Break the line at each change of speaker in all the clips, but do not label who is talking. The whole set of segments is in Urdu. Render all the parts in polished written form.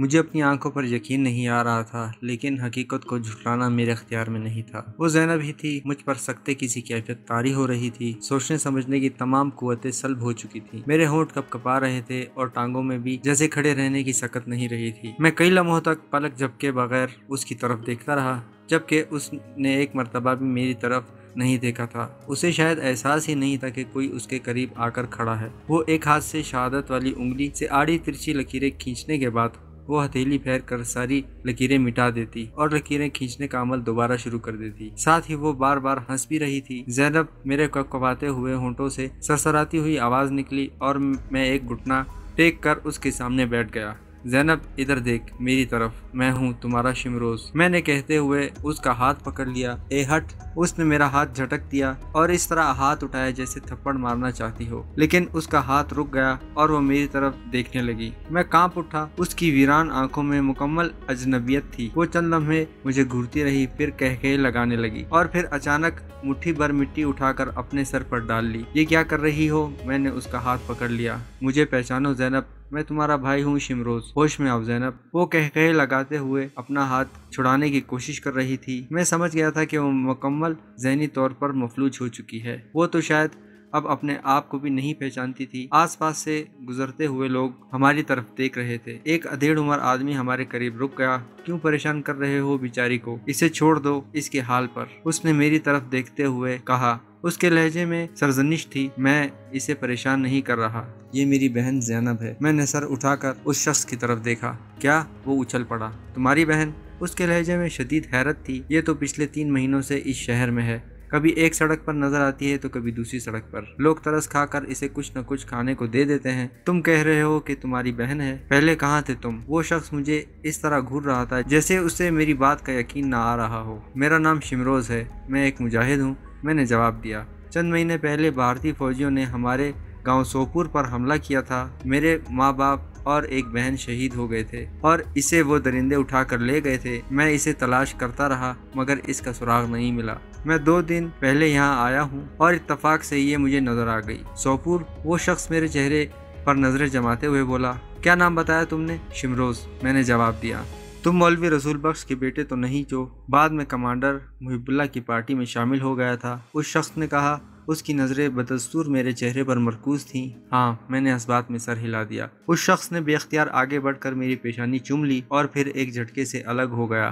مجھے اپنی آنکھوں پر یقین نہیں آ رہا تھا، لیکن حقیقت کو جھٹلانا میرے اختیار میں نہیں تھا۔ وہ زینب ہی تھی۔ مجھ پر سکتے کی سی کیفیت طاری ہو رہی تھی۔ سوچنے سمجھنے کی تمام قوتیں سلب ہو چکی تھیں۔ میرے ہونٹ کپ کپا رہے تھے اور ٹانگوں میں بھی جیسے کھڑے رہنے کی سکت نہیں رہی تھی۔ میں کئی لمحوں تک پلک جھپکے بغیر اس کی طرف دیکھتا رہا، جبکہ اس نے ایک مرتبہ بھی میری طرف نہیں دیکھا تھا۔ اسے شاید احساس ہی نہیں تھا کہ کوئی اس کے قریب آ کر کھڑا ہے۔ وہ ایک ہاتھ سے شہادت والی انگلی سے آڑی ترچھی لکیریں کھینچنے کے بعد وہ ہتھیلی پھیر کر ساری لکیریں مٹا دیتی اور لکیریں کھینچنے کا عمل دوبارہ شروع کر دیتی۔ ساتھ ہی وہ بار بار ہنس بھی رہی تھی۔ زینب، میرے کپکپاتے ہوئے ہونٹوں سے سرسراتی ہوئی آواز نکلی اور میں ایک گھٹنا ٹیک کر اس کے سامنے بیٹھ گیا۔ زینب، ادھر دیکھ، میری طرف، میں ہوں تمہارا شمروز، میں نے کہتے ہوئے اس کا ہاتھ پکڑ لیا۔ اے ہٹ! اس نے میرا ہاتھ جھٹک دیا اور اس طرح ہاتھ اٹھایا جیسے تھپڑ مارنا چاہتی ہو، لیکن اس کا ہاتھ رک گیا اور وہ میری طرف دیکھنے لگی۔ میں کانپ اٹھا۔ اس کی ویران آنکھوں میں مکمل اجنبیت تھی۔ وہ چند لمحے مجھے گھورتی رہی، پھر کہکہے لگانے لگی اور پھر اچانک مٹھی بھر مٹی اٹھا کر اپنے سر پر ڈال لی۔ یہ کیا کر رہی ہو؟ میں نے اس کا ہاتھ پکڑ لیا۔ مجھے پہچانو زینب، میں تمہارا بھائی ہوں شمروز، ہوش میں آؤ زینب۔ وہ کہکہے لگاتے ہوئے اپنا ہاتھ چھڑانے کی کوشش کر رہی تھی۔ میں سمجھ گیا تھا کہ وہ مکمل ذہنی طور پر مفلوج ہو چکی ہے۔ وہ تو شاید اب اپنے آپ کو بھی نہیں پہچانتی تھی۔ آس پاس سے گزرتے ہوئے لوگ ہماری طرف دیکھ رہے تھے۔ ایک ادھیڑ عمر آدمی ہمارے قریب رک گیا۔ کیوں پریشان کر رہے ہو بیچاری کو؟ اسے چھوڑ دو اس کے حال پر، اس نے میری طرف دیکھتے ہوئے کہا۔ اس کے لہجے میں سرزنش تھی۔ میں اسے پریشان نہیں کر رہا، یہ میری بہن زینب ہے۔ میں نے سر اٹھا کر اس شخص کی طرف دیکھا۔ کیا؟ وہ اچھل پڑا۔ تمہاری بہن؟ اس کے لہجے میں شدید حیرت تھی۔ یہ تو پچھلے 3 مہینوں سے اس شہر میں ہے، کبھی ایک سڑک پر نظر آتی ہے تو کبھی دوسری سڑک پر۔ لوگ ترس کھا کر اسے کچھ نہ کچھ کھانے کو دے دیتے ہیں۔ تم کہہ رہے ہو کہ تمہاری بہن ہے؟ پہلے کہاں تھے تم؟ وہ شخص مجھے اس طرح گھور رہا تھا جیسے اسے میری بات کا یقین نہ آ رہا ہو۔ میرا نام شمروز ہے، میں ایک مجاہد ہوں، میں نے جواب دیا۔ چند مہینے پہلے بھارتی فوجیوں نے ہمارے گاؤں سوپور پر حملہ کیا تھا۔ میرے ماں باپ اور ایک بہن شہید ہو گئے تھے اور اسے وہ درندے اٹھا کر لے گئے تھے۔ میں اسے تلاش کرتا رہا مگر اس کا سراغ نہیں ملا۔ میں 2 دن پہلے یہاں آیا ہوں اور اتفاق سے یہ مجھے نظر آ گئی۔ سوپور؟ وہ شخص میرے چہرے پر نظریں جماتے ہوئے بولا۔ کیا نام بتایا تم نے؟ شمروز، میں نے جواب دیا۔ تم مولوی رسول بخش کے بیٹے تو نہیں جو بعد میں کمانڈر محب اللہ کی پارٹی میں شامل ہو گیا تھا؟ اس شخص نے کہا۔ اس کی نظریں بدستور میرے چہرے پر مرکوز تھیں۔ ہاں، میں نے اس بات میں سر ہلا دیا۔ اس شخص نے بے اختیار آگے بڑھ کر میری پیشانی چوم لی اور پھر ایک جھٹکے سے الگ ہو گیا۔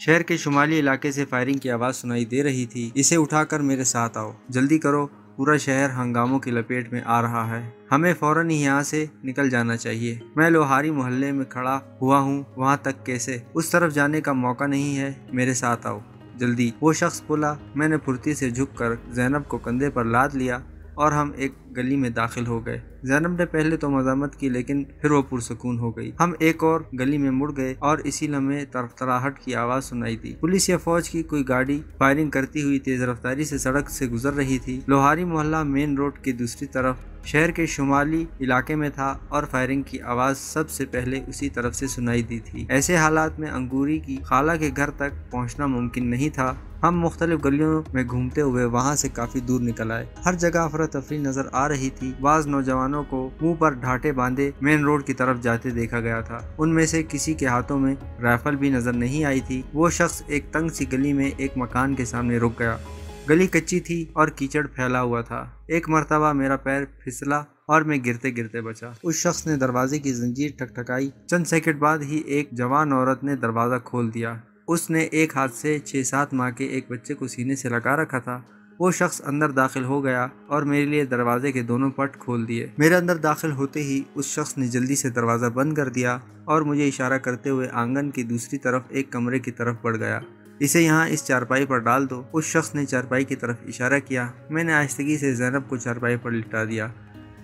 شہر کے شمالی علاقے سے فائرنگ کی آواز سنائی دے رہی تھی۔ اسے اٹھا کر میرے ساتھ آؤ، جلدی کرو، پورا شہر ہنگاموں کی لپیٹ میں آ رہا ہے، ہمیں فوراً ہی یہاں سے نکل جانا چاہیے۔ میں لوہاری محلے میں کھڑا ہوا ہوں، وہاں تک کیسے؟ اس طرف جانے کا موقع نہیں ہے، میرے ساتھ آؤ جلدی، وہ شخص بولا۔ میں نے پھرتی سے جھک کر زینب کو کندھے پر لاد لیا اور ہم ایک گلی میں داخل ہو گئے۔ زینب نے پہلے تو مذمت کی لیکن پھر وہ پرسکون ہو گئی۔ ہم ایک اور گلی میں مڑ گئے اور اسی لمحے تڑتڑاہٹ کی آواز سنائی دی۔ پولیس یا فوج کی کوئی گاڑی فائرنگ کرتی ہوئی تیز رفتاری سے سڑک سے گزر رہی تھی۔ لوہاری محلہ مین روڈ کی دوسری طرف شہر کے شمالی علاقے میں تھا اور فائرنگ کی آواز سب سے پہلے اسی طرف سے سنائی دی تھی۔ ایسے حالات میں انگوری کی خالہ کے گھر تک پہنچنا ممکن نہیں تھا۔ ہم مختلف گلیوں میں گھومتے ہوئے وہاں سے کافی دور نکل آئے۔ ہر جگہ افراتفری نظر آ رہی تھی۔ بعض نوجوانوں کو منہ پر ڈھاٹے باندھے مین روڈ کی طرف جاتے دیکھا گیا تھا۔ ان میں سے کسی کے ہاتھوں میں رائفل بھی نظر نہیں آئی تھی۔ وہ شخص ایک تنگ سی گلی میں ایک مکان کے سامنے رک گیا۔ گلی کچی تھی اور کیچڑ پھیلا ہوا تھا۔ ایک مرتبہ میرا پیر پھسلا اور میں گرتے گرتے بچا۔ اس شخص نے دروازے کی زنجیر ٹھکٹھکائی۔ چند سیکنڈ بعد ہی ایک جوان عورت نے دروازہ کھول دیا۔ اس نے ایک ہاتھ سے 6-7 ماہ کے ایک بچے کو سینے سے لگا رکھا تھا۔ وہ شخص اندر داخل ہو گیا اور میرے لیے دروازے کے دونوں پٹ کھول دیے۔ میرے اندر داخل ہوتے ہی اس شخص نے جلدی سے دروازہ بند کر دیا اور مجھے اشارہ کرتے ہوئے آنگن کی دوسری طرف ایک کمرے کی طرف بڑھ گیا۔ اسے یہاں اس چارپائی پر ڈال دو۔ اس شخص نے چارپائی کی طرف اشارہ کیا۔ میں نے آہستگی سے زینب کو چارپائی پر لٹا دیا۔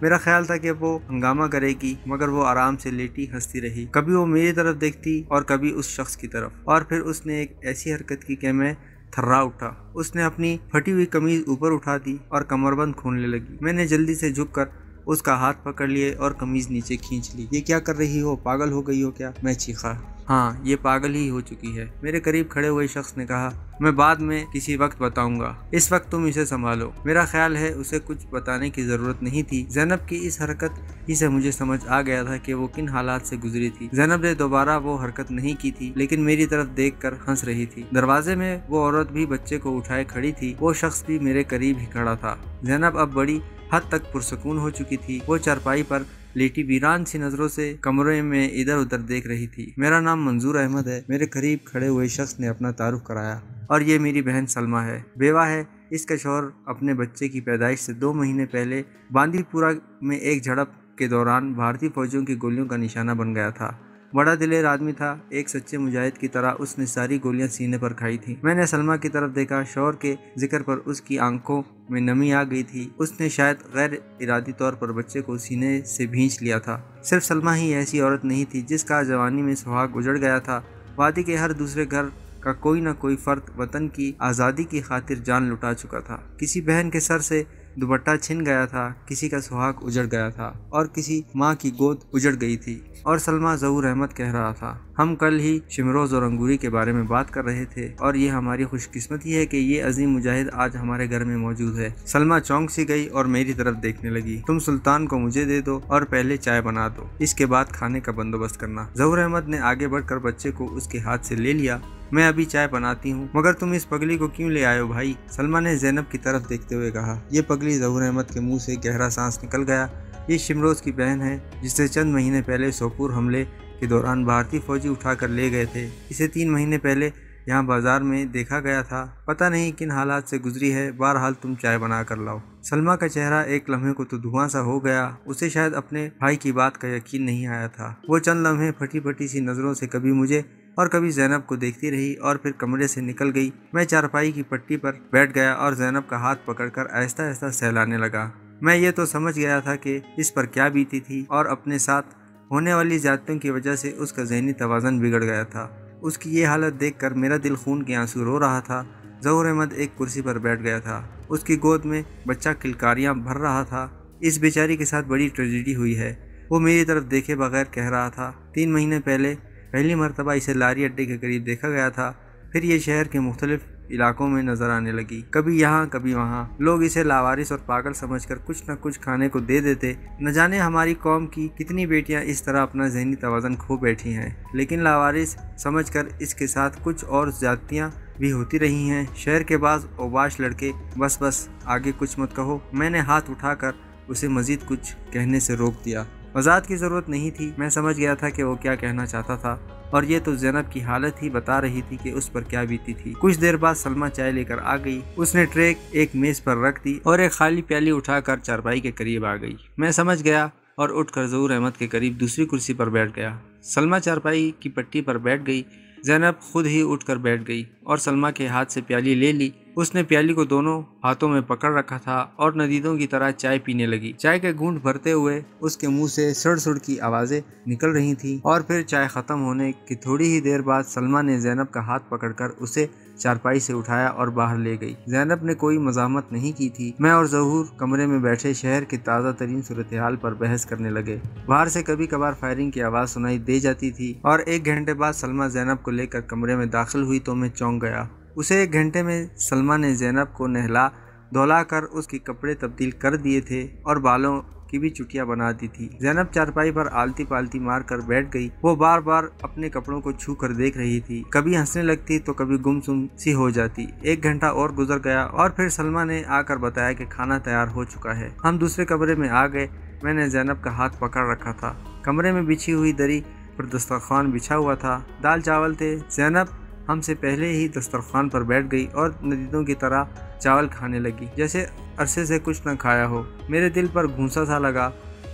میرا خیال تھا کہ وہ ہنگامہ کرے گی مگر وہ آرام سے لیٹی ہنستی رہی۔ کبھی وہ میری طرف دیکھتی اور کبھی اس شخص کی طرف، اور پھر اس نے ایک ایسی حرکت کی کہ میں تھرا اٹھا۔ اس نے اپنی پھٹی ہوئی قمیض اوپر اٹھا دی اور کمر بند کھولنے لگی۔ میں نے جلدی سے جھک کر اس کا ہاتھ پکڑ لیے اور قمیض نیچے کھینچ لی۔ یہ کیا کر رہی ہو؟ پاگل ہو گئی ہو کیا؟ میں چیخا۔ ہاں، یہ پاگل ہی ہو چکی ہے، میرے قریب کھڑے ہوئے شخص نے کہا۔ میں بعد میں کسی وقت بتاؤں گا، اس وقت تم اسے سنبھالو۔ میرا خیال ہے اسے کچھ بتانے کی ضرورت نہیں تھی۔ زینب کی اس حرکت ہی سے مجھے سمجھ آ گیا تھا کہ وہ کن حالات سے گزری تھی۔ زینب نے دوبارہ وہ حرکت نہیں کی تھی، لیکن میری طرف دیکھ کر ہنس رہی تھی۔ دروازے میں وہ عورت بھی بچے کو اٹھائے کھڑی تھی، وہ شخص بھی میرے قریب ہی کھڑا تھا۔ زینب اب بڑی حد تک پرسکون ہو چکی تھی، وہ چارپائی پر لیٹی ویران سی نظروں سے کمرے میں ادھر ادھر دیکھ رہی تھی۔ میرا نام منظور احمد ہے، میرے قریب کھڑے ہوئے شخص نے اپنا تعارف کرایا، اور یہ میری بہن سلمیٰ ہے، بیوہ ہے۔ اس کا شوہر اپنے بچے کی پیدائش سے 2 مہینے پہلے باندی پورہ میں ایک جھڑپ کے دوران بھارتی فوجیوں کی گولیوں کا نشانہ بن گیا تھا۔ بڑا دلیر آدمی تھا، ایک سچے مجاہد کی طرح اس نے ساری گولیاں سینے پر کھائی تھیں۔ میں نے سلمیٰ کی طرف دیکھا، شوہر کے ذکر پر اس کی آنکھوں میں نمی آ گئی تھی۔ اس نے شاید غیر ارادی طور پر بچے کو سینے سے بھینچ لیا تھا۔ صرف سلمیٰ ہی ایسی عورت نہیں تھی جس کا جوانی میں سہاگ اجڑ گیا تھا۔ وادی کے ہر دوسرے گھر کا کوئی نہ کوئی فرد وطن کی آزادی کی خاطر جان لٹا چکا تھا۔ کسی بہن کے سر سے دوپٹہ چھن گیا تھا، کسی کا سہاگ اجڑ گیا تھا، اور کسی ماں کی گود اجڑ گئی تھی۔ اور سلمیٰ ظہور احمد کہہ رہا تھا۔ ہم کل ہی شمروز اور انگوری کے بارے میں بات کر رہے تھے، اور یہ ہماری خوش قسمتی ہے کہ یہ عظیم مجاہد آج ہمارے گھر میں موجود ہے۔ سلمیٰ چونک سی گئی اور میری طرف دیکھنے لگی۔ تم سلطان کو مجھے دے دو اور پہلے چائے بنا دو، اس کے بعد کھانے کا بندوبست کرنا۔ ظہور احمد نے آگے بڑھ کر بچے کو اس کے ہاتھ سے لے لیا۔ میں ابھی چائے بناتی ہوں۔ مگر تم اس پگلی کو کیوں لے آئے ہو بھائی؟ سلمیٰ نے زینب کی طرف دیکھتے ہوئے کہا۔ یہ پگلی، ظہور احمد کے منہ سے گہرا سانس نکل گیا، یہ شمروز کی بہن ہے جسے چند مہینے پہلے سوپور حملے کے دوران بھارتی فوجی اٹھا کر لے گئے تھے۔ اسے 3 مہینے پہلے یہاں بازار میں دیکھا گیا تھا، پتہ نہیں کن حالات سے گزری ہے۔ بہرحال تم چائے بنا کر لاؤ۔ سلمیٰ کا چہرہ ایک لمحے کو تو دھواں سا ہو گیا، اسے شاید اپنے بھائی کی بات کا یقین نہیں آیا تھا۔ وہ چند لمحے پھٹی پھٹی سی نظروں سے کبھی مجھے اور کبھی زینب کو دیکھتی رہی، اور پھر کمرے سے نکل گئی۔ میں چارپائی کی پٹی پر بیٹھ گیا اور زینب کا ہاتھ پکڑ کر آہستہ آہستہ سہلانے لگا۔ میں یہ تو سمجھ گیا تھا کہ اس پر کیا بیتی تھی، اور اپنے ساتھ ہونے والی زیادتیوں کی وجہ سے اس کا ذہنی توازن بگڑ گیا تھا۔ اس کی یہ حالت دیکھ کر میرا دل خون کے آنسو رو رہا تھا۔ ظہور احمد ایک کرسی پر بیٹھ گیا تھا، اس کی گود میں بچہ کلکاریاں بھر رہا تھا۔ اس بیچاری کے ساتھ بڑی ٹریجڈی ہوئی ہے، وہ میری طرف دیکھے بغیر کہہ رہا تھا۔ 3 مہینے پہلے پہلی مرتبہ اسے لاری اڈے کے قریب دیکھا گیا تھا، پھر یہ شہر کے مختلف علاقوں میں نظر آنے لگی، کبھی یہاں کبھی وہاں۔ لوگ اسے لاوارث اور پاگل سمجھ کر کچھ نہ کچھ کھانے کو دے دیتے۔ نہ جانے ہماری قوم کی کتنی بیٹیاں اس طرح اپنا ذہنی توازن کھو بیٹھی ہیں، لیکن لاوارث سمجھ کر اس کے ساتھ کچھ اور زیادتیاں بھی ہوتی رہی ہیں۔ شہر کے بعض اوباش لڑکے بس آگے کچھ مت کہو۔ میں نے ہاتھ اٹھا کر اسے مزید کچھ کہنے سے روک دیا۔ وضاحت کی ضرورت نہیں تھی، میں سمجھ گیا تھا کہ وہ کیا کہنا چاہتا تھا، اور یہ تو زینب کی حالت ہی بتا رہی تھی کہ اس پر کیا بیتی تھی۔ کچھ دیر بعد سلمیٰ چائے لے کر آ گئی، اس نے ٹرے ایک میز پر رکھ دی اور ایک خالی پیالی اٹھا کر چارپائی کے قریب آ گئی۔ میں سمجھ گیا اور اٹھ کر ظہور احمد کے قریب دوسری کرسی پر بیٹھ گیا۔ سلمیٰ چارپائی کی پٹی پر بیٹھ گئی، زینب خود ہی اٹھ کر بیٹھ گئی اور سلمیٰ کے ہاتھ سے پیالی لے لی۔ اس نے پیالی کو دونوں ہاتھوں میں پکڑ رکھا تھا اور ندیدوں کی طرح چائے پینے لگی۔ چائے کے گھونٹ بھرتے ہوئے اس کے منہ سے سڑ سڑ کی آوازیں نکل رہی تھیں، اور پھر چائے ختم ہونے کی تھوڑی ہی دیر بعد سلمیٰ نے زینب کا ہاتھ پکڑ کر اسے چارپائی سے اٹھایا اور باہر لے گئی۔ زینب نے کوئی مزاحمت نہیں کی تھی۔ میں اور ظہور کمرے میں بیٹھے شہر کی تازہ ترین صورتحال پر بحث کرنے لگے۔ باہر سے کبھی کبھار فائرنگ کی آواز سنائی دے جاتی تھی، اور 1 گھنٹے بعد سلمیٰ زینب کو لے کر کمرے میں داخل ہوئی تو میں چونک گیا۔ اسے 1 گھنٹے میں سلمیٰ نے زینب کو نہلا دھلا کر اس کے کپڑے تبدیل کر دیے تھے اور بالوں کی بھی چٹیاں بنا دی تھی۔ زینب چارپائی پر آلتی پالتی مار کر بیٹھ گئی، وہ بار بار اپنے کپڑوں کو چھو کر دیکھ رہی تھی، کبھی ہنسنے لگتی تو کبھی گمسم سی ہو جاتی۔ 1 گھنٹہ اور گزر گیا اور پھر سلمیٰ نے آ کر بتایا کہ کھانا تیار ہو چکا ہے۔ ہم دوسرے کمرے میں آ گئے۔ میں نے زینب کا ہاتھ پکڑ رکھا تھا۔ کمرے میں بچھی ہوئی دری پر دسترخوان بچھا ہوا تھا، دال چاول تھے۔ زینب ہم سے پہلے ہی دسترخوان پر بیٹھ گئی اور ندیدوں کی طرح چاول کھانے لگی، جیسے عرصے سے کچھ نہ کھایا ہو۔ میرے دل پر گھونسا سا لگا،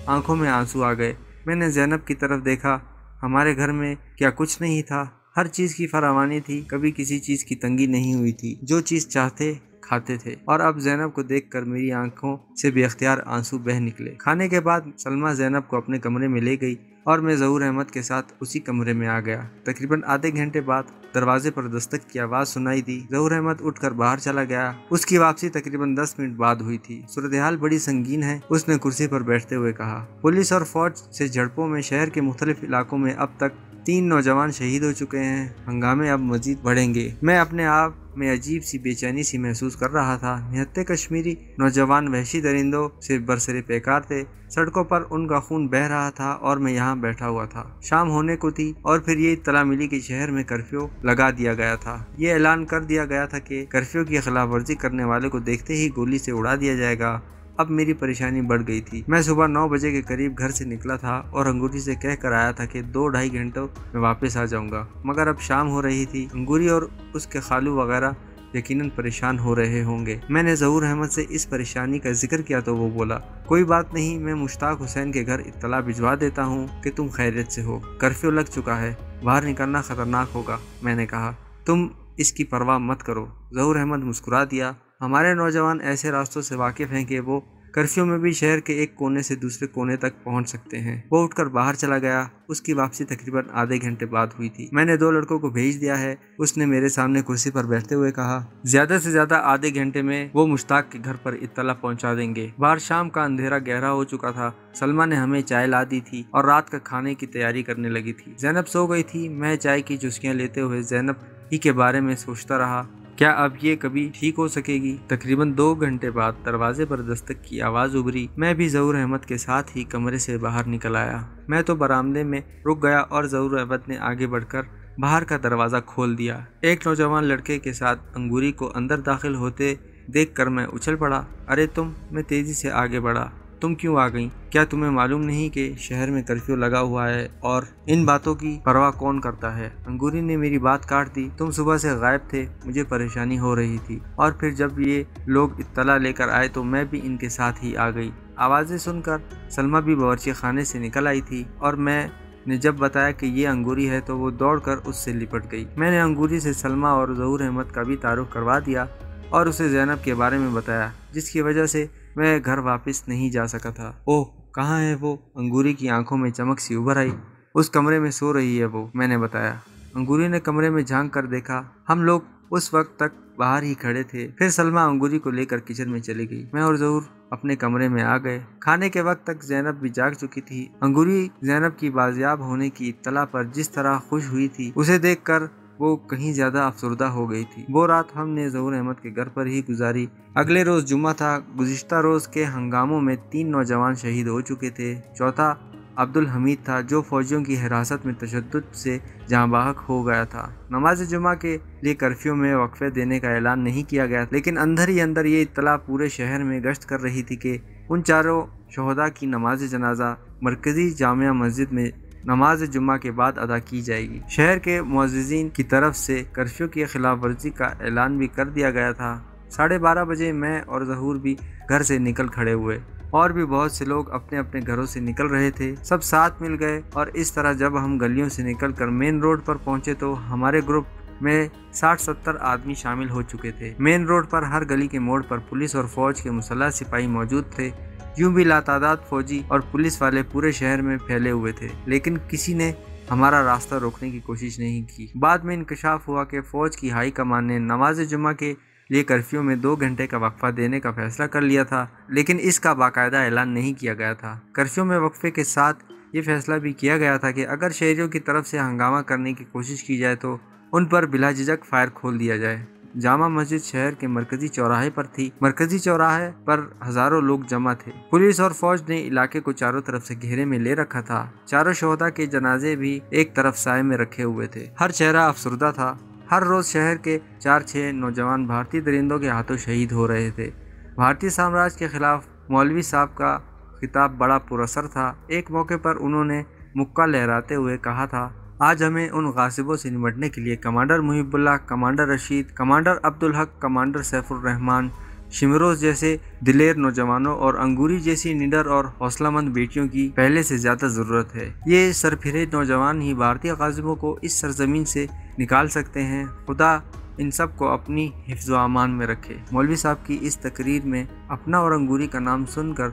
آنکھوں میں آنسو آ گئے۔ میں نے زینب کی طرف دیکھا۔ ہمارے گھر میں کیا کچھ نہیں تھا؟ ہر چیز کی فراوانی تھی، کبھی کسی چیز کی تنگی نہیں ہوئی تھی۔ جو چیز چاہتے کھاتے تھے، اور اب زینب کو دیکھ کر میری آنکھوں سے بے اختیار آنسو بہہ نکلے۔ کھانے کے بعد سلمیٰ زینب کو اپنے کمرے میں لے گئی اور میں ظہور احمد کے ساتھ اسی کمرے میں آ گیا۔ تقریباً آدھے گھنٹے بعد دروازے پر دستک کی آواز سنائی دی۔ ظہور احمد اٹھ کر باہر چلا گیا۔ اس کی واپسی تقریباً 10 منٹ بعد ہوئی تھی۔ صورتحال بڑی سنگین ہے، اس نے کرسی پر بیٹھتے ہوئے کہا۔ پولیس اور فوج سے جھڑپوں میں شہر کے مختلف علاقوں میں اب تک 3 نوجوان شہید ہو چکے ہیں۔ ہنگامے اب مزید بڑھیں گے۔ میں اپنے آپ میں عجیب سی بے چینی سی محسوس کر رہا تھا۔ نہتے کشمیری نوجوان وحشی درندوں سے برسر پیکار تھے۔ سڑکوں پر ان کا خون بہہ رہا تھا اور میں یہاں بیٹھا ہوا تھا۔ شام ہونے کو تھی اور پھر یہ اطلاع ملی کہ شہر میں کرفیو لگا دیا گیا تھا۔ یہ اعلان کر دیا گیا تھا کہ کرفیو کی خلاف ورزی کرنے والے کو دیکھتے ہی گولی سے اڑا دیا جائے گا۔ اب میری پریشانی بڑھ گئی تھی۔ میں صبح 9 بجے کے قریب گھر سے نکلا تھا اور انگوری سے کہہ کر آیا تھا کہ 2-2.5 گھنٹوں میں واپس آ جاؤں گا، مگر اب شام ہو رہی تھی۔ انگوری اور اس کے خالو وغیرہ یقیناً پریشان ہو رہے ہوں گے۔ میں نے ظہور احمد سے اس پریشانی کا ذکر کیا تو وہ بولا، کوئی بات نہیں، میں مشتاق حسین کے گھر اطلاع بھجوا دیتا ہوں کہ تم خیریت سے ہو۔ کرفیو لگ چکا ہے، باہر نکلنا خطرناک ہوگا۔ میں نے کہا، تم اس کی پرواہ مت کرو۔ ظہور احمد مسکرا دیا۔ ہمارے نوجوان ایسے راستوں سے واقف ہیں کہ وہ کرفیو میں بھی شہر کے ایک کونے سے دوسرے کونے تک پہنچ سکتے ہیں۔ وہ اٹھ کر باہر چلا گیا۔ اس کی واپسی تقریباً آدھے گھنٹے بعد ہوئی تھی۔ میں نے 2 لڑکوں کو بھیج دیا ہے، اس نے میرے سامنے کرسی پر بیٹھتے ہوئے کہا۔ زیادہ سے زیادہ آدھے گھنٹے میں وہ مشتاق کے گھر پر اطلاع پہنچا دیں گے۔ باہر شام کا اندھیرا گہرا ہو چکا تھا۔ سلمیٰ نے ہمیں چائے لا دی تھی اور رات کا کھانے کی تیاری کرنے لگی تھی۔ زینب سو گئی تھی۔ میں چائے کی چسکیاں لیتے ہوئے زینب ہی کے بارے میں سوچتا رہا، کیا اب یہ کبھی ٹھیک ہو سکے گی؟ تقریباً 2 گھنٹے بعد دروازے پر دستک کی آواز ابھری۔ میں بھی ظہور احمد کے ساتھ ہی کمرے سے باہر نکل آیا۔ میں تو برآمدے میں رک گیا اور ظہور احمد نے آگے بڑھ کر باہر کا دروازہ کھول دیا۔ ایک نوجوان لڑکے کے ساتھ انگوری کو اندر داخل ہوتے دیکھ کر میں اچھل پڑا۔ ارے تم! میں تیزی سے آگے بڑھا۔ تم کیوں آ گئی؟ کیا تمہیں معلوم نہیں کہ شہر میں کرفیو لگا ہوا ہے اور ان باتوں کی پرواہ کون کرتا ہے؟ انگوری نے میری بات کاٹ دی۔ تم صبح سے غائب تھے، مجھے پریشانی ہو رہی تھی، اور پھر جب یہ لوگ اطلاع لے کر آئے تو میں بھی ان کے ساتھ ہی آ گئی۔ آوازیں سن کر سلمیٰ بھی باورچی خانے سے نکل آئی تھی، اور میں نے جب بتایا کہ یہ انگوری ہے تو وہ دوڑ کر اس سے لپٹ گئی۔ میں نے انگوری سے سلمیٰ اور ظہور احمد کا بھی تعارف کروا دیا اور اسے زینب کے بارے میں بتایا، جس کی وجہ سے میں گھر واپس نہیں جا سکا تھا۔ اوہ، کہاں ہے وہ؟ انگوری کی آنکھوں میں چمک سی ابھر آئی۔ اس کمرے میں سو رہی ہے وہ، میں نے بتایا۔ انگوری نے کمرے میں جھانک کر دیکھا۔ ہم لوگ اس وقت تک باہر ہی کھڑے تھے۔ پھر سلمیٰ انگوری کو لے کر کچن میں چلی گئی۔ میں اور ظہور اپنے کمرے میں آ گئے۔ کھانے کے وقت تک زینب بھی جاگ چکی تھی۔ انگوری زینب کی بازیاب ہونے کی اطلاع پر جس طرح خوش ہوئی تھی، اسے دیکھ کر وہ کہیں زیادہ افسردہ ہو گئی تھی۔ وہ رات ہم نے ظہور احمد کے گھر پر ہی گزاری۔ اگلے روز جمعہ تھا۔ گزشتہ روز کے ہنگاموں میں 3 نوجوان شہید ہو چکے تھے۔ چوتھا عبد الحمید تھا، جو فوجیوں کی حراست میں تشدد سے جاں بحق ہو گیا تھا۔ نماز جمعہ کے لیے کرفیو میں وقفے دینے کا اعلان نہیں کیا گیا، لیکن اندر ہی اندر یہ اطلاع پورے شہر میں گشت کر رہی تھی کہ ان 4 شہداء کی نماز جنازہ مرکزی جامع مسجد میں نماز جمعہ کے بعد ادا کی جائے گی۔ شہر کے معززین کی طرف سے کرفیو کی خلاف ورزی کا اعلان بھی کر دیا گیا تھا۔ 12:30 بجے میں اور ظہور بھی گھر سے نکل کھڑے ہوئے، اور بھی بہت سے لوگ اپنے اپنے گھروں سے نکل رہے تھے۔ سب ساتھ مل گئے، اور اس طرح جب ہم گلیوں سے نکل کر مین روڈ پر پہنچے تو ہمارے گروپ میں 60-70 آدمی شامل ہو چکے تھے۔ مین روڈ پر ہر گلی کے موڑ پر پولیس اور فوج کے مسلح سپاہی موجود تھے۔ یوں بھی لاتعداد فوجی اور پولیس والے پورے شہر میں پھیلے ہوئے تھے، لیکن کسی نے ہمارا راستہ روکنے کی کوشش نہیں کی۔ بعد میں انکشاف ہوا کہ فوج کی ہائی کمان نے نماز جمعہ کے لیے کرفیو میں 2 گھنٹے کا وقفہ دینے کا فیصلہ کر لیا تھا، لیکن اس کا باقاعدہ اعلان نہیں کیا گیا تھا۔ کرفیو میں وقفے کے ساتھ یہ فیصلہ بھی کیا گیا تھا کہ اگر شہریوں کی طرف سے ہنگامہ کرنے کی کوشش کی جائے تو ان پر بلا جھجک فائر کھول دیا جائے۔ جامع مسجد شہر کے مرکزی چوراہے پر تھی۔ مرکزی چوراہے پر ہزاروں لوگ جمع تھے۔ پولیس اور فوج نے علاقے کو چاروں طرف سے گھیرے میں لے رکھا تھا۔ 4 شہداء کے جنازے بھی ایک طرف سائے میں رکھے ہوئے تھے۔ ہر چہرہ افسردہ تھا۔ ہر روز شہر کے 4-6 نوجوان بھارتی درندوں کے ہاتھوں شہید ہو رہے تھے۔ بھارتی سامراج کے خلاف مولوی صاحب کا خطاب بڑا پر اثر تھا۔ ایک موقع پر انہوں نے مکہ لہراتے ہوئے کہا تھا، آج ہمیں ان غاصبوں سے نمٹنے کے لیے commander Muhibullah, commander Rashid, commander Abdul Haq, commander Saif ur Rahman, Shamroz جیسے دلیر نوجوانوں اور انگوری جیسی نڈر اور حوصلہ مند بیٹیوں کی پہلے سے زیادہ ضرورت ہے۔ یہ سرپھرے نوجوان ہی بھارتی غاصبوں کو اس سرزمین سے نکال سکتے ہیں۔ خدا ان سب کو اپنی حفظ و امان میں رکھے۔ مولوی صاحب کی اس تقریر میں اپنا اور انگوری کا نام سن کر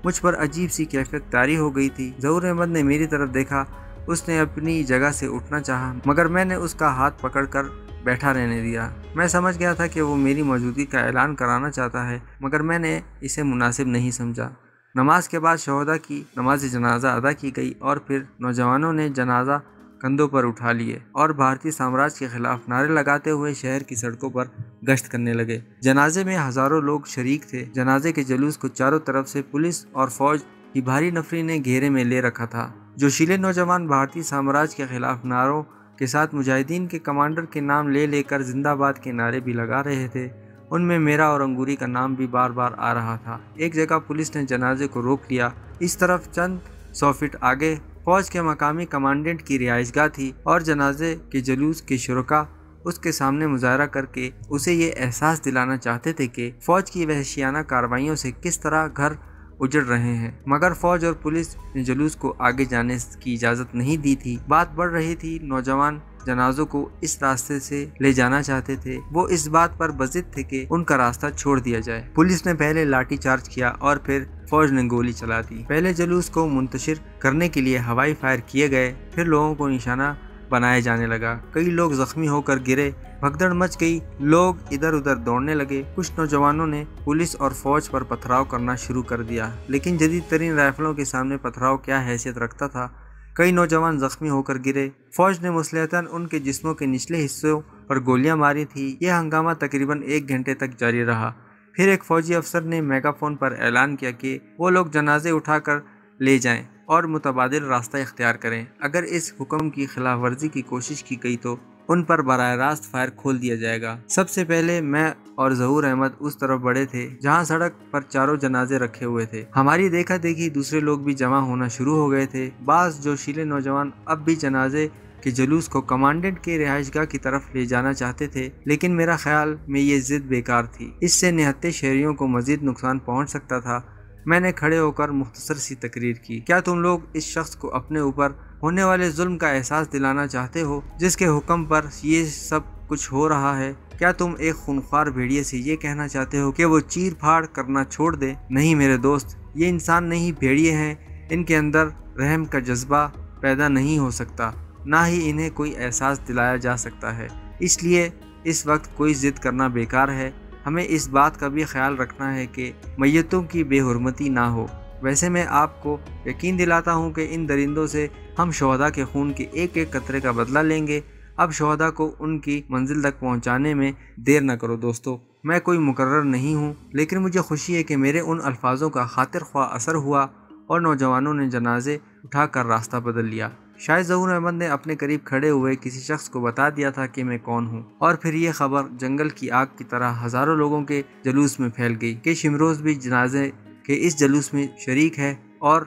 مجھ پر عجیب سی کیفیت طاری ہو گئی تھی۔ ظہور احمد نے میری طرف دیکھا، اس نے اپنی جگہ سے اٹھنا چاہا مگر میں نے اس کا ہاتھ پکڑ کر بیٹھا رہنے دیا۔ میں سمجھ گیا تھا کہ وہ میری موجودگی کا اعلان کرانا چاہتا ہے مگر میں نے اسے مناسب نہیں سمجھا۔ نماز کے بعد شہداء کی نماز جنازہ ادا کی گئی اور پھر نوجوانوں نے جنازہ کندھوں پر اٹھا لیے اور بھارتی سامراج کے خلاف نعرے لگاتے ہوئے شہر کی سڑکوں پر گشت کرنے لگے۔ جنازے میں ہزاروں لوگ شریک تھے۔ جنازے کے جلوس کو چاروں طرف سے پولیس اور فوج کی بھاری نفری نے گھیرے میں لے رکھا تھا۔ جوشیلے نوجوان بھارتی سامراج کے خلاف نعروں کے ساتھ مجاہدین کے کمانڈر کے نام لے لے کر زندہ باد کے نعرے بھی لگا رہے تھے۔ ان میں میرا اور انگوری کا نام بھی بار بار آ رہا تھا۔ ایک جگہ پولیس نے جنازے کو روک لیا۔ اس طرف چند 100 فٹ آگے فوج کے مقامی کمانڈنٹ کی رہائش گاہ تھی اور جنازے کے جلوس کے شرکاء اس کے سامنے مظاہرہ کر کے اسے یہ احساس دلانا چاہتے تھے کہ فوج کی وحشیانہ کارروائیوں سے کس طرح گھر اجڑ رہے ہیں، مگر فوج اور پولیس نے جلوس کو آگے جانے کی اجازت نہیں دی تھی۔ بات بڑھ رہی تھی، نوجوان جنازوں کو اس راستے سے لے جانا چاہتے تھے۔ وہ اس بات پر بضد تھے کہ ان کا راستہ چھوڑ دیا جائے۔ پولیس نے پہلے لاٹھی چارج کیا اور پھر فوج نے گولی چلا دی۔ پہلے جلوس کو منتشر کرنے کے لیے ہوائی فائر کیے گئے، پھر لوگوں کو نشانہ بنایا جانے لگا۔ کئی لوگ زخمی ہو کر گرے، بھگدڑ مچ گئی، لوگ ادھر ادھر دوڑنے لگے۔ کچھ نوجوانوں نے پولیس اور فوج پر پتھراؤ کرنا شروع کر دیا، لیکن جدید ترین رائفلوں کے سامنے پتھراؤ کیا حیثیت رکھتا تھا۔ کئی نوجوان زخمی ہو کر گرے۔ فوج نے مسلحتاً ان کے جسموں کے نچلے حصوں پر گولیاں ماری تھیں۔ یہ ہنگامہ تقریباً 1 گھنٹے تک جاری رہا۔ پھر ایک فوجی افسر نے میگا فون پر اعلان کیا کہ وہ لوگ جنازے اٹھا کر لے جائیں اور متبادل راستہ اختیار کریں۔ اگر اس حکم کی خلاف ورزی کی کوشش کی گئی تو ان پر براہ راست فائر کھول دیا جائے گا۔ سب سے پہلے میں اور ظہور احمد اس طرف بڑھے تھے جہاں سڑک پر چاروں جنازے رکھے ہوئے تھے۔ ہماری دیکھا دیکھی دوسرے لوگ بھی جمع ہونا شروع ہو گئے تھے۔ بعض جوشیلے نوجوان اب بھی جنازے کے جلوس کو کمانڈنٹ کے رہائش گاہ کی طرف لے جانا چاہتے تھے، لیکن میرا خیال میں یہ ضد بیکار تھی۔ اس سے نہتے شہریوں کو مزید نقصان پہنچ سکتا تھا۔ میں نے کھڑے ہو کر مختصر سی تقریر کی۔ کیا تم لوگ اس شخص کو اپنے اوپر ہونے والے ظلم کا احساس دلانا چاہتے ہو جس کے حکم پر یہ سب کچھ ہو رہا ہے؟ کیا تم ایک خونخوار بھیڑیے سے یہ کہنا چاہتے ہو کہ وہ چیر پھاڑ کرنا چھوڑ دے؟ نہیں میرے دوست، یہ انسان نہیں، بھیڑیے ہیں۔ ان کے اندر رحم کا جذبہ پیدا نہیں ہو سکتا، نہ ہی انہیں کوئی احساس دلایا جا سکتا ہے۔ اس لیے اس وقت کوئی ضد کرنا بیکار ہے۔ ہمیں اس بات کا بھی خیال رکھنا ہے کہ میتوں کی بے حرمتی نہ ہو۔ ویسے میں آپ کو یقین دلاتا ہوں کہ ان درندوں سے ہم شہداء کے خون کے ایک ایک قطرے کا بدلہ لیں گے۔ اب شہداء کو ان کی منزل تک پہنچانے میں دیر نہ کرو دوستو۔ میں کوئی مقرر نہیں ہوں، لیکن مجھے خوشی ہے کہ میرے ان الفاظوں کا خاطر خواہ اثر ہوا اور نوجوانوں نے جنازے اٹھا کر راستہ بدل لیا۔ شاید ظہور احمد نے اپنے قریب کھڑے ہوئے کسی شخص کو بتا دیا تھا کہ میں کون ہوں، اور پھر یہ خبر جنگل کی آگ کی طرح ہزاروں لوگوں کے جلوس میں پھیل گئی کہ شمروز بھی جنازے کے اس جلوس میں شریک ہے اور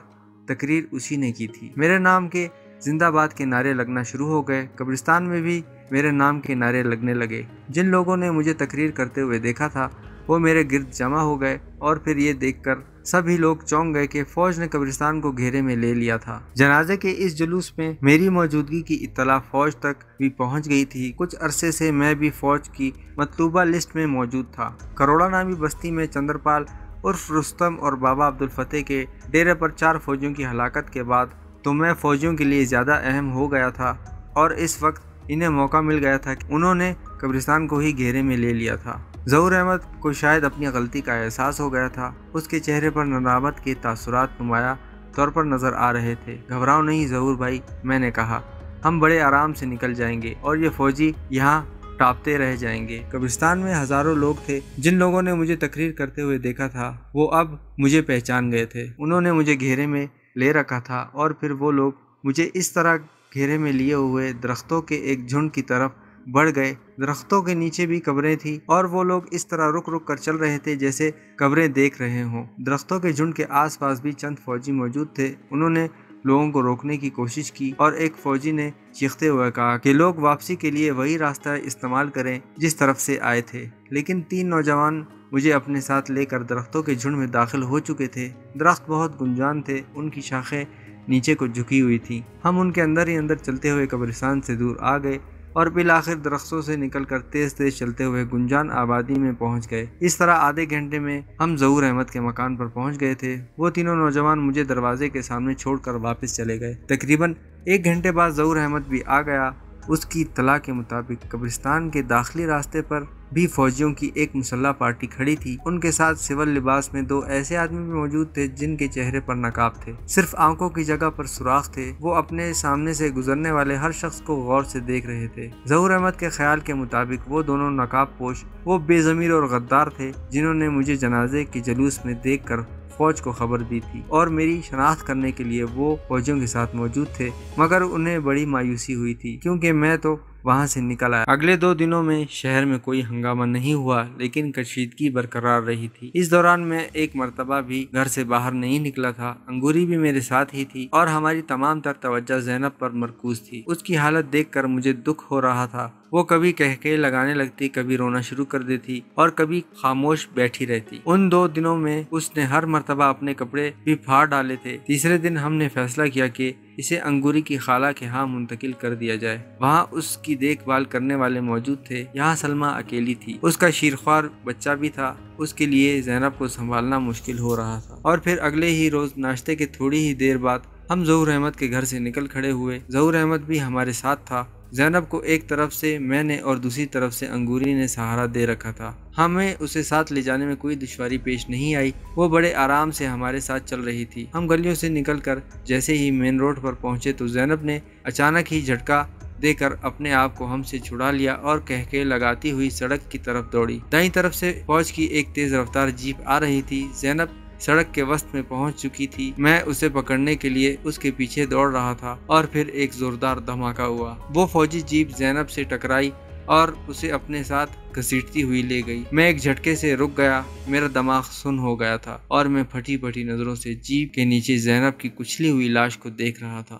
تقریر اسی نے کی تھی۔ میرے نام کے زندہ باد کے نعرے لگنا شروع ہو گئے۔ قبرستان میں بھی میرے نام کے نعرے لگنے لگے۔ جن لوگوں نے مجھے تقریر کرتے ہوئے دیکھا تھا وہ میرے گرد جمع ہو گئے اور پھر یہ دیکھ کر سبھی لوگ چونک گئے کہ فوج نے قبرستان کو گھیرے میں لے لیا تھا۔ جنازے کے اس جلوس میں میری موجودگی کی اطلاع فوج تک بھی پہنچ گئی تھی۔ کچھ عرصے سے میں بھی فوج کی مطلوبہ لسٹ میں موجود تھا۔ کروڑا نامی بستی میں چندرپال عرف رستم اور بابا عبدالفتح کے ڈیرے پر 4 فوجیوں کی ہلاکت کے بعد تو میں فوجیوں کے لیے زیادہ اہم ہو گیا تھا اور اس وقت انہیں موقع مل گیا تھا کہ انہوں نے قبرستان کو ہی گھیرے میں لے لیا تھا۔ ظہور احمد کو شاید اپنی غلطی کا احساس ہو گیا تھا۔ اس کے چہرے پر ندامت کے تاثرات نمایاں طور پر نظر آ رہے تھے۔ گھبراؤ نہیں ظہور بھائی، میں نے کہا، ہم بڑے آرام سے نکل جائیں گے اور یہ فوجی یہاں ٹاپتے رہ جائیں گے۔ قبرستان میں ہزاروں لوگ تھے۔ جن لوگوں نے مجھے تقریر کرتے ہوئے دیکھا تھا وہ اب مجھے پہچان گئے تھے۔ انہوں نے مجھے گھیرے میں لے رکھا تھا اور پھر وہ لوگ مجھے اس طرح گھیرے میں لیے ہوئے درختوں کے ایک جھنڈ کی طرف بڑھ گئے۔ درختوں کے نیچے بھی قبریں تھیں اور وہ لوگ اس طرح رک رک کر چل رہے تھے جیسے قبریں دیکھ رہے ہوں۔ درختوں کے جھنڈ کے آس پاس بھی چند فوجی موجود تھے۔ انہوں نے لوگوں کو روکنے کی کوشش کی اور ایک فوجی نے چیختے ہوئے کہا کہ لوگ واپسی کے لیے وہی راستہ استعمال کریں جس طرف سے آئے تھے، لیکن 3 نوجوان مجھے اپنے ساتھ لے کر درختوں کے جھنڈ میں داخل ہو چکے تھے۔ درخت بہت گنجان تھے، ان کی شاخیں نیچے کو جھکی ہوئی تھیں۔ ہم ان کے اندر ہی اندر چلتے ہوئے قبرستان سے دور آ گئے اور بالآخر درختوں سے نکل کر تیز تیز چلتے ہوئے گنجان آبادی میں پہنچ گئے۔ اس طرح آدھے گھنٹے میں ہم ظہور احمد کے مکان پر پہنچ گئے تھے۔ وہ تینوں نوجوان مجھے دروازے کے سامنے چھوڑ کر واپس چلے گئے۔ تقریباً 1 گھنٹے بعد ظہور احمد بھی آ گیا۔ اس کی اطلاع کے مطابق قبرستان کے داخلی راستے پر بھی فوجیوں کی ایک مسلح پارٹی کھڑی تھی۔ ان کے ساتھ سول لباس میں 2 ایسے آدمی بھی موجود تھے جن کے چہرے پر نقاب تھے، صرف آنکھوں کی جگہ پر سوراخ تھے۔ وہ اپنے سامنے سے گزرنے والے ہر شخص کو غور سے دیکھ رہے تھے۔ ظہور احمد کے خیال کے مطابق وہ دونوں نقاب پوش وہ بے ضمیر اور غدار تھے جنہوں نے مجھے جنازے کے جلوس میں دیکھ کر فوج کو خبر دی تھی، اور میری شناخت کرنے کے لیے وہ فوجیوں کے ساتھ موجود تھے، مگر انہیں بڑی مایوسی ہوئی تھی کیونکہ میں تو وہاں سے نکل آیا۔ اگلے 2 دنوں میں شہر میں کوئی ہنگامہ نہیں ہوا، لیکن کشیدگی برقرار رہی تھی۔ اس دوران میں ایک مرتبہ بھی گھر سے باہر نہیں نکلا تھا۔ انگوری بھی میرے ساتھ ہی تھی اور ہماری تمام تر توجہ زینب پر مرکوز تھی۔ اس کی حالت دیکھ کر مجھے دکھ ہو رہا تھا۔ وہ کبھی کہکے لگانے لگتی، کبھی رونا شروع کر دیتی اور کبھی خاموش بیٹھی رہتی۔ ان 2 دنوں میں اس نے ہر مرتبہ اپنے کپڑے بھی پھاڑ ڈالے تھے۔ تیسرے دن ہم نے فیصلہ کیا کہ اسے انگوری کی خالہ کے ہاں منتقل کر دیا جائے۔ وہاں اس کی دیکھ بھال کرنے والے موجود تھے۔ یہاں سلمیٰ اکیلی تھی، اس کا شیرخوار بچہ بھی تھا، اس کے لیے زینب کو سنبھالنا مشکل ہو رہا تھا۔ اور پھر اگلے ہی روز ناشتے کے تھوڑی ہی دیر بعد ہم ظہور احمد کے گھر سے نکل کھڑے ہوئے۔ ظہور احمد بھی ہمارے ساتھ تھا۔ زینب کو ایک طرف سے میں نے اور دوسری طرف سے انگوری نے سہارا دے رکھا تھا۔ ہمیں اسے ساتھ لے جانے میں کوئی دشواری پیش نہیں آئی۔ وہ بڑے آرام سے ہمارے ساتھ چل رہی تھی۔ ہم گلیوں سے نکل کر جیسے ہی مین روڈ پر پہنچے تو زینب نے اچانک ہی جھٹکا دے کر اپنے آپ کو ہم سے چھڑا لیا اور کہکے لگاتی ہوئی سڑک کی طرف دوڑی۔ دائیں طرف سے فوج کی ایک تیز رفتار جیپ آ رہی تھی۔ زینب سڑک کے وسط میں پہنچ چکی تھی۔ میں اسے پکڑنے کے لیے اس کے پیچھے دوڑ رہا تھا اور پھر ایک زوردار دھماکہ ہوا۔ وہ فوجی جیپ زینب سے ٹکرائی اور اسے اپنے ساتھ گھسیٹتی ہوئی لے گئی۔ میں ایک جھٹکے سے رک گیا، میرا دماغ سن ہو گیا تھا اور میں پھٹی پھٹی نظروں سے جیپ کے نیچے زینب کی کچلی ہوئی لاش کو دیکھ رہا تھا۔